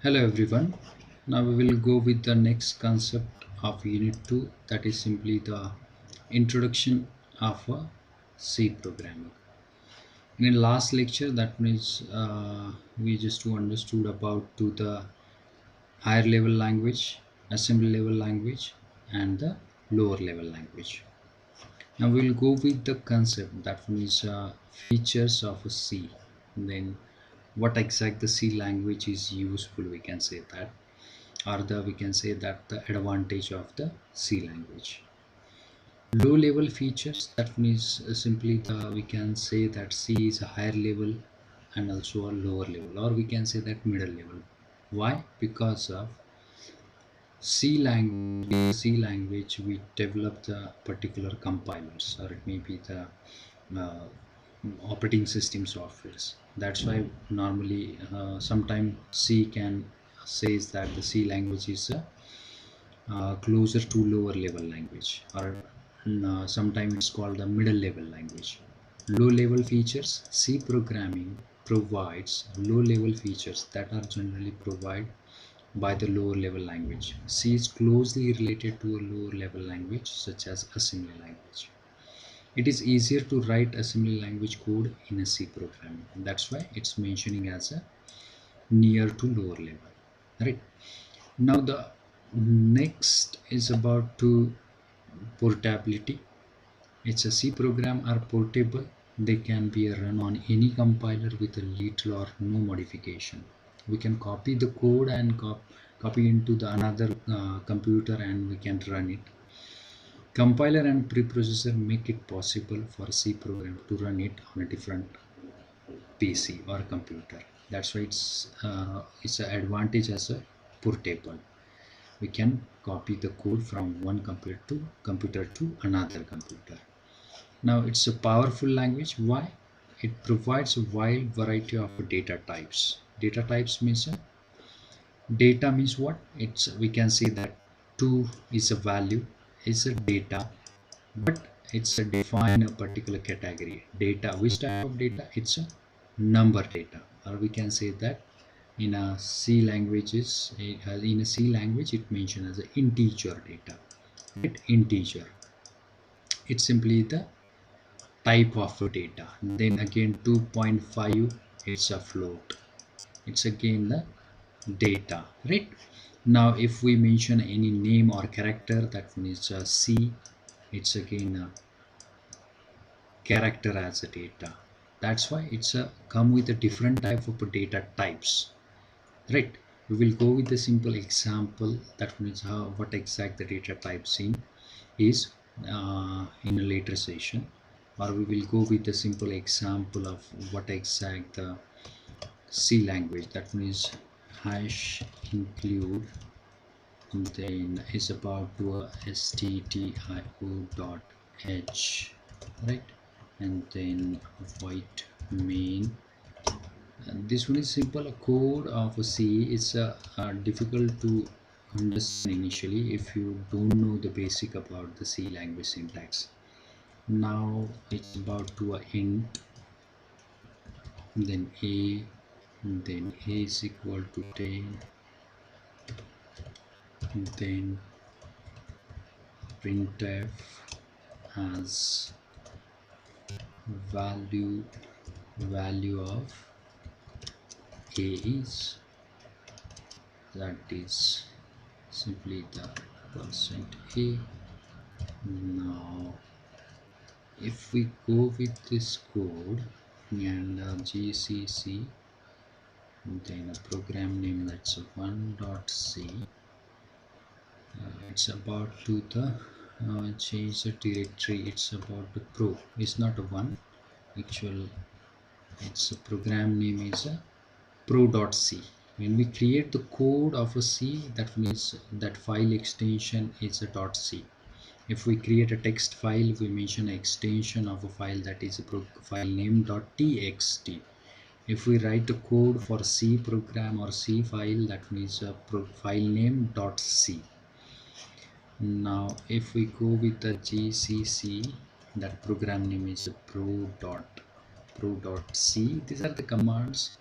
Hello everyone. Now we will go with the next concept of Unit 2, that is simply the introduction of a C programming. In the last lecture, that means we just understood about to the higher level language, assembly level language, and the lower level language. Now we will go with the concept, that means features of a C. Then what exact the C language is useful, we can say that, or the we can say that the advantage of the C language. Low level features, that means simply the we can say that C is a higher level and also a lower level, or we can say that middle level. Why? Because of C language we develop the particular compilers, or it may be the uh, operating system softwares. That's why normally sometimes C can says that the C language is closer to lower level language, or sometimes it's called the middle level language. Low level features, C programming provides low level features that are generally provided by the lower level language. C is closely related to a lower level language such as assembly language. It is easier to write assembly language code in a C program. That's why it's mentioning as a near to lower level, right? Now the next is about to portability. It's a C program are portable. They can be run on any compiler with a little or no modification. We can copy the code and copy into the another computer and we can run it. Compiler and preprocessor make it possible for C program to run it on a different PC or computer. That's why it's an advantage as a portable. We can copy the code from one computer to another computer. Now it's a powerful language. Why? It provides a wide variety of data types. Data types means data means what? It's we can say that two is a value, is a data, but it's a define a particular category. Data, which type of data? It's a number data, or we can say that in a C languages, in a C language, it mentioned as an integer data. Right? Integer. It's simply the type of data. Then again 2.5, it's a float. It's again the data, right? Now if we mention any name or character, that means C, it's again a character as a data. That's why it's a come with a different type of data types, right? We will go with a simple example, that means how what exact the data types in a later session, or we will go with a simple example of what exact the C language, that means hash include, then is about to a stdio dot h, right? And then void main. And this one is simple. A code of a C is difficult to understand initially if you don't know the basic about the C language syntax. Now it's about to a int, then a, then a is equal to 10, then printf as value of a is, that is simply the percent a. Now if we go with this code and gcc, then a program name, that's 1.c, it's about to the change the directory. It's about the pro, it's not a one actual, it's a program name is a pro.c. When we create the code of a C, that means that file extension is a .c. If we create a text file, we mention an extension of a file, that is a file name .txt. If we write the code for C program or C file, that means a file name .c. Now if we go with the gcc, that program name is pro.c. These are the commands.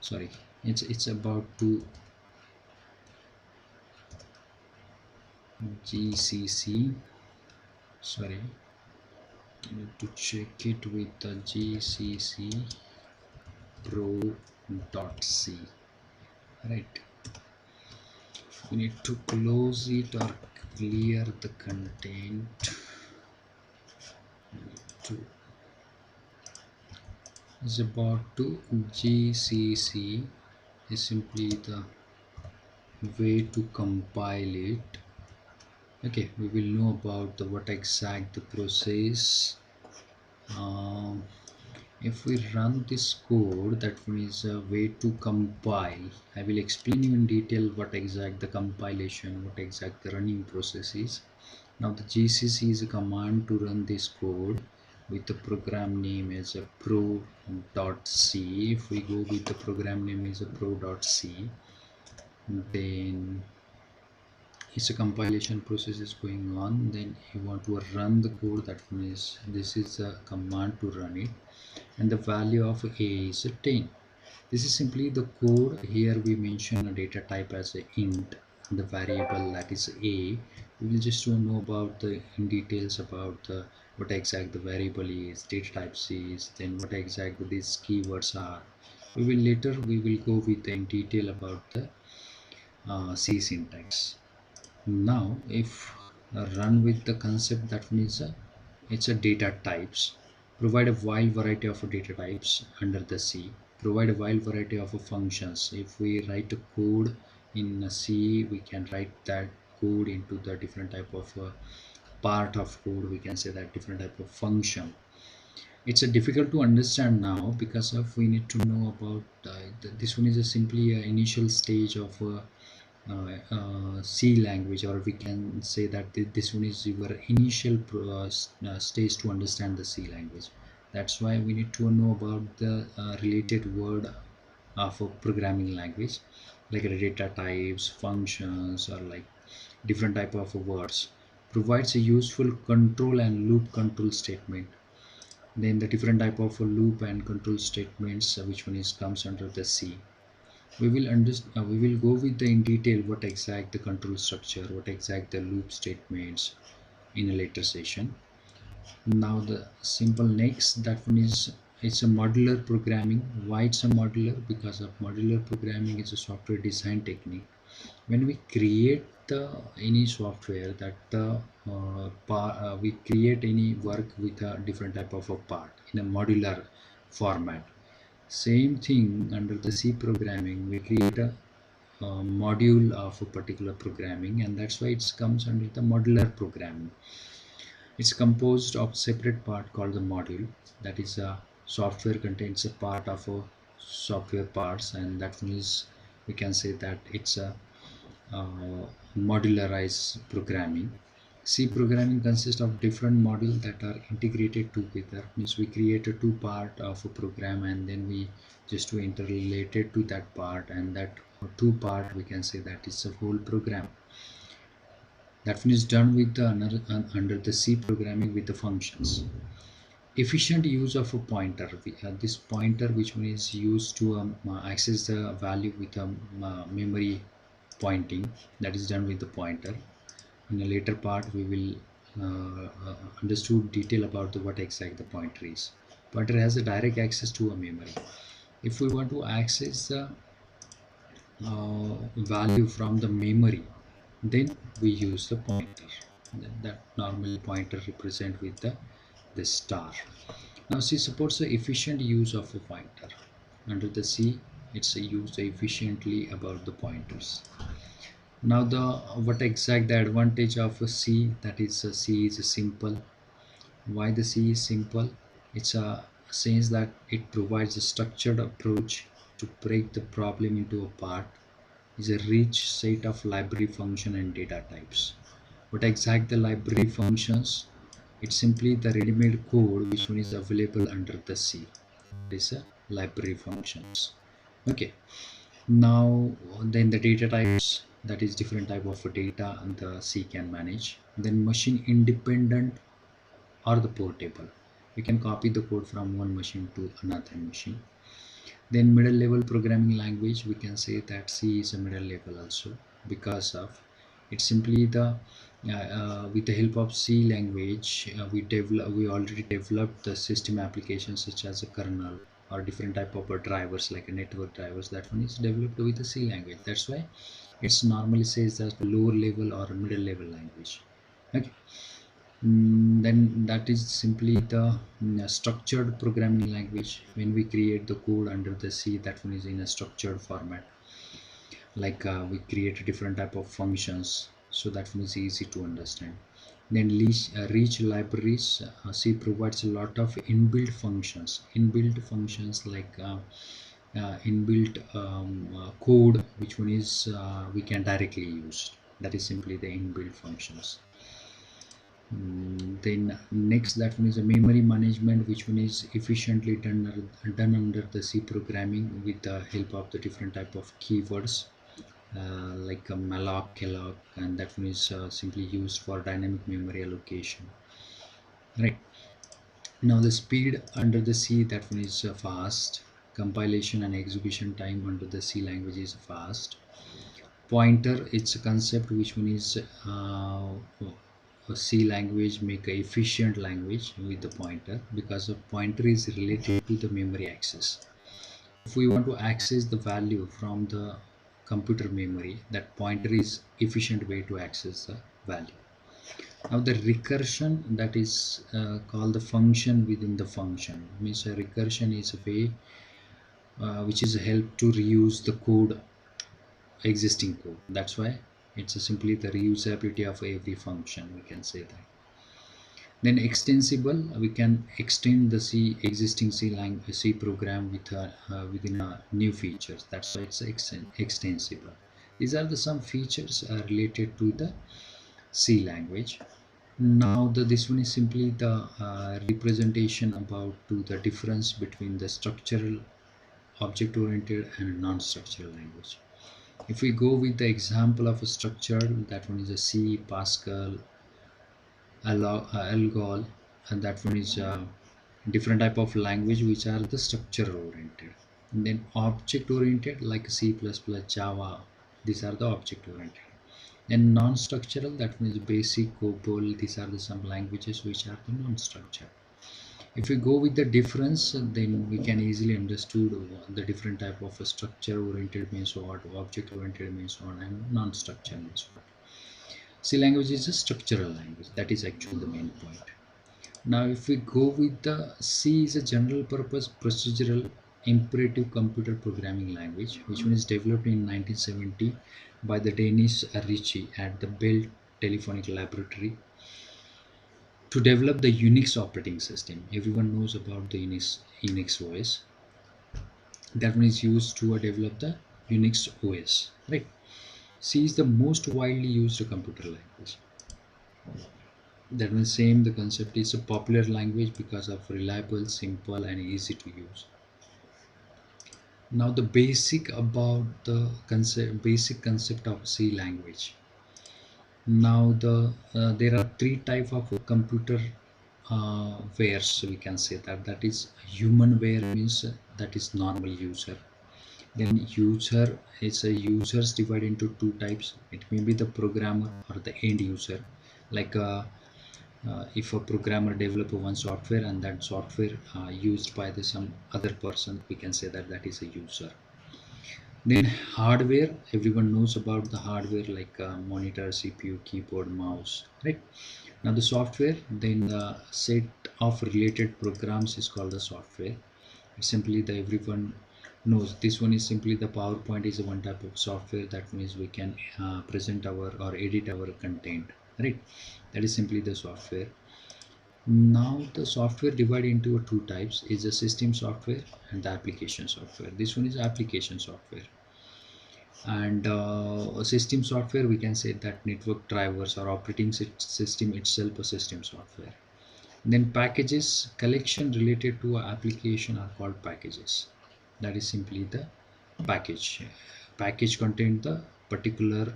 Sorry, it's about to GCC, sorry, I need to check it with the GCC pro.c, right? We need to close it or clear the content. To is about to GCC is simply the way to compile it. Okay, we will know about the what exact the process. um, if we run this code, that means a way to compile. I will explain you in detail what exact the compilation, what exact the running process is. Now the GCC is a command to run this code with the program name as a pro.c. If we go with the program name is a pro.c, then it's a compilation process is going on. Then you want to run the code, that means this is a command to run it, and the value of a is a 10. This is simply the code. Here we mention a data type as a int, the variable that is a. We will just know about the in details about the what exact the variable is, data types is, then what exact these keywords are. We will later we will go with in detail about the C syntax. Now if run with the concept, that means it's a data types. Provide a wide variety of data types under the C. Provide a wide variety of functions. If we write a code in C, we can write that code into the different type of part of code. We can say that different type of function. It's a difficult to understand now because of we need to know about this one is a simply a initial stage of C language, or we can say that this one is your initial stage to understand the C language. That's why we need to know about the related word of a programming language, like data types, functions, or like different type of words. Provides a useful control and loop control statement. Then the different type of loop and control statements, which one is comes under the C. We will understand. We will go with the in detail what exact the control structure, what exact the loop statements in a later session. Now the simple next, that one is it's a modular programming. Why it's a modular? Because of modular programming is a software design technique. When we create the any software that we create any work with a different type of a part in a modular format. Same thing under the C programming, we create a module of a particular programming, and that's why it comes under the modular programming. It's composed of separate part called the module. That is a software contains a part of a software parts, and that means we can say that it's a modularized programming. C programming consists of different modules that are integrated together. Means we create a two part of a program, and then we just to interrelated to that part, and that two part we can say that is a whole program. That one is done with the under the C programming with the functions. Efficient use of a pointer. This pointer which one is used to access the value with a memory pointing, that is done with the pointer. In a later part we will understood detail about the what exact the pointer is. Pointer has a direct access to a memory. If we want to access the value from the memory, then we use the pointer. That normally pointer represent with the star. Now C supports the efficient use of a pointer. Under the C, it's used efficiently about the pointers. Now the what exact the advantage of a C, that is a C is a simple. Why the C is simple? It's a sense that it provides a structured approach to break the problem into a part. Is a rich set of library function and data types. What exact the library functions? It's simply the ready-made code which one is available under the C. This is a library functions. Okay. Now then the data types, that is different type of data and the C can manage. Then machine independent or the portable. You can copy the code from one machine to another machine. Then middle level programming language, we can say that C is a middle level also, because of it's simply the with the help of C language, we already developed the system applications such as a kernel or different type of drivers like a network drivers. That one is developed with the C language. That's why it's normally says as lower level or middle level language. Okay. Then that is simply the structured programming language. When we create the code under the C, that one is in a structured format, like we create different type of functions, so that one is easy to understand. Then reach libraries, C provides a lot of inbuilt functions like inbuilt code, which one is we can directly use. That is simply the inbuilt functions. Then next, that one is a memory management, which one is efficiently done under the C programming with the help of the different type of keywords, like a malloc, calloc, and that one is simply used for dynamic memory allocation. Right. Now the speed under the C, that one is fast. Compilation and execution time under the C language is fast. Pointer, it's a concept which one is a C language make a efficient language with the pointer, because a pointer is related to the memory access. If we want to access the value from the computer memory, that pointer is efficient way to access the value. Now the recursion, that is called the function within the function, means a recursion is a way which is a help to reuse the code, existing code. That's why it's simply the reusability of every function, we can say that. Then extensible, we can extend the C existing C language, C program with within new features. That's why it's extensible. These are the some features related to the C language. Now this one is simply the representation about to the difference between the structural, object oriented, and non-structural language. If we go with the example of a structured, that one is a C, Pascal, Algol, and that one is different type of language which are the structure oriented. And then object oriented like C++, Java, these are the object oriented. And non-structural, that means basic, COBOL, these are the some languages which are the non-structured. If we go with the difference, then we can easily understood the different type of a structure oriented means what, object oriented means what, and non-structured means what. C language is a structural language. That is actually the main point. Now, if we go with the C is a general purpose procedural imperative computer programming language, which one is developed in 1970 by the Danish Ritchie at the Bell Telephonic Laboratory to develop the Unix operating system. Everyone knows about the Unix OS. That one is used to develop the Unix OS, right? C is the most widely used computer language. That means same the concept is a popular language because of reliable, simple, and easy to use. Now the basic about the basic concept of C language. Now there are three type of computer wares, so we can say that. That is human ware, means that is normal user. Then user is a users divided into two types. It may be the programmer or the end user, like if a programmer develop one software and that software used by some other person, we can say that that is a user. Then hardware, everyone knows about the hardware like monitor, CPU, keyboard, mouse, right? Now the software, then the set of related programs is called the software. It's simply the everyone knows this one is simply the PowerPoint is one type of software. That means we can present our or edit our content, right? That is simply the software. Now the software divided into two types is the system software and the application software. This one is application software. And system software, we can say that network drivers or operating system itself a system software. Then packages, collection related to an application are called packages. That is simply the package contain the particular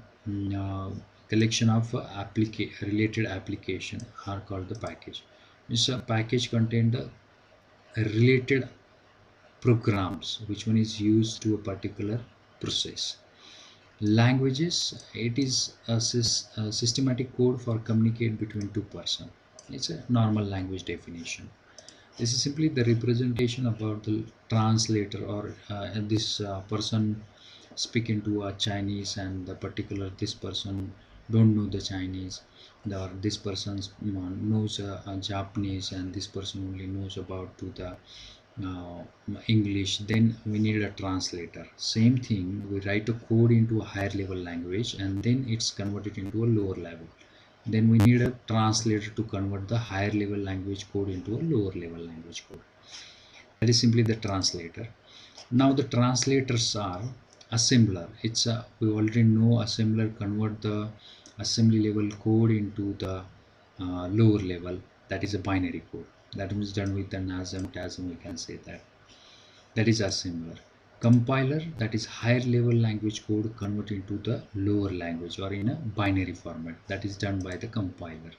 collection of related application are called the package. This package contain the related programs which one is used to a particular process. Languages, it is a systematic code for communicate between two person. It's a normal language definition. This is simply the representation about the translator, or this person speaking to a Chinese, and the particular this person don't know the Chinese, or this person knows Japanese, and this person only knows about to the uh, English. Then we need a translator. Same thing, we write a code into a higher level language, and then it's converted into a lower level. Then we need a translator to convert the higher level language code into a lower level language code. That is simply the translator. Now the translators are assembler. It's a, we already know assembler convert the assembly level code into the lower level, that is a binary code. That was done with the NASM TASM, we can say that. That is assembler. Compiler, that is higher level language code converted into the lower language or in a binary format, that is done by the compiler.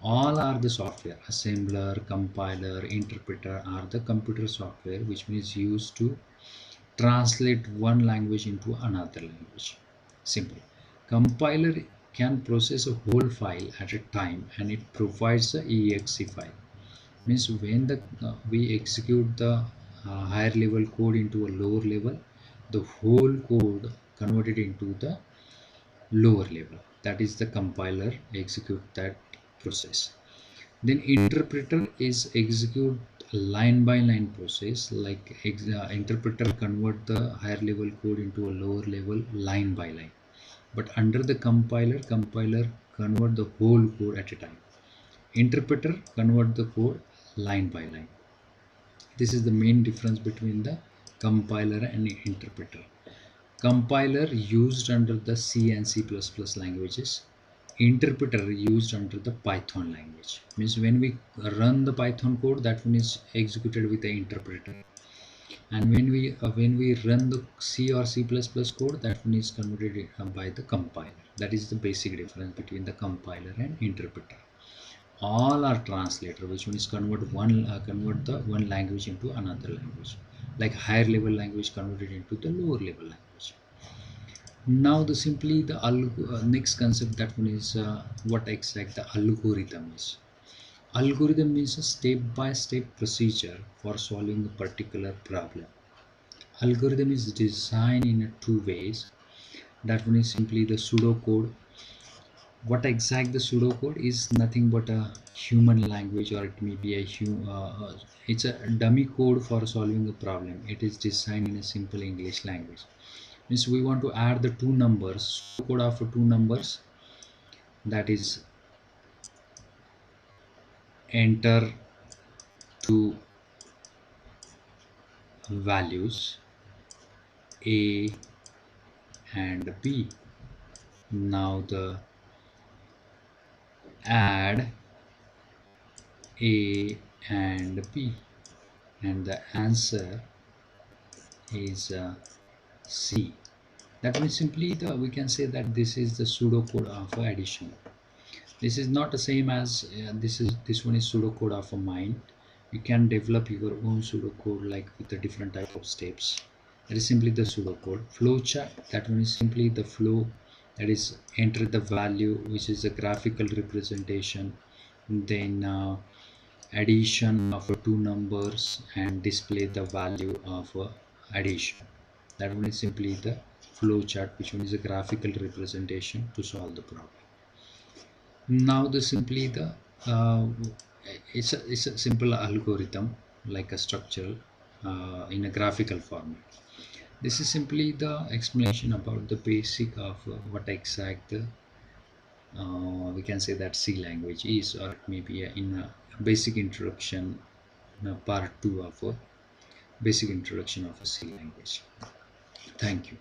All are the software. Assembler, compiler, interpreter are the computer software which means used to translate one language into another language. Simple. Compiler can process a whole file at a time, and it provides the exe file. Means when the we execute the higher level code into a lower level, the whole code converted into the lower level. That is the compiler execute that process. Then interpreter is execute line by line process, like interpreter convert the higher level code into a lower level line by line. But under the compiler, compiler convert the whole code at a time. Interpreter convert the code line by line. This is the main difference between the compiler and interpreter. Compiler used under the C and C++ languages. Interpreter used under the Python language. Means when we run the Python code, that one is executed with the interpreter, and when we run the C or C++ code, that one is converted by the compiler. That is the basic difference between the compiler and interpreter. All are translator, which one is convert the one language into another language, like higher level language converted into the lower level language. Now the simply the next concept, that one is what exact the algorithm is. Algorithm is a step-by-step procedure for solving a particular problem. Algorithm is designed in two ways. That one is simply the pseudocode. What exact the pseudocode is nothing but a human language, or it may be a it's a dummy code for solving a problem. It is designed in a simple English language. Means we want to add the two numbers, code of two numbers, that is enter two values a and b. Now the add a and b, and the answer is c. That means simply we can say that this is the pseudocode of addition. This is not the same as this one is pseudocode of a mind. You can develop your own pseudocode, like with the different type of steps. That is simply the pseudocode. Flowchart, that one is simply the flow, that is enter the value, which is a graphical representation, then addition of two numbers and display the value of addition. That one is simply the flowchart, which one is a graphical representation to solve the problem. Now the simply the it's a simple algorithm, like a structure in a graphical format. This is simply the explanation about the basic of what exact we can say that C language is, or maybe in a basic introduction, part 2 of a basic introduction of a C language. Thank you.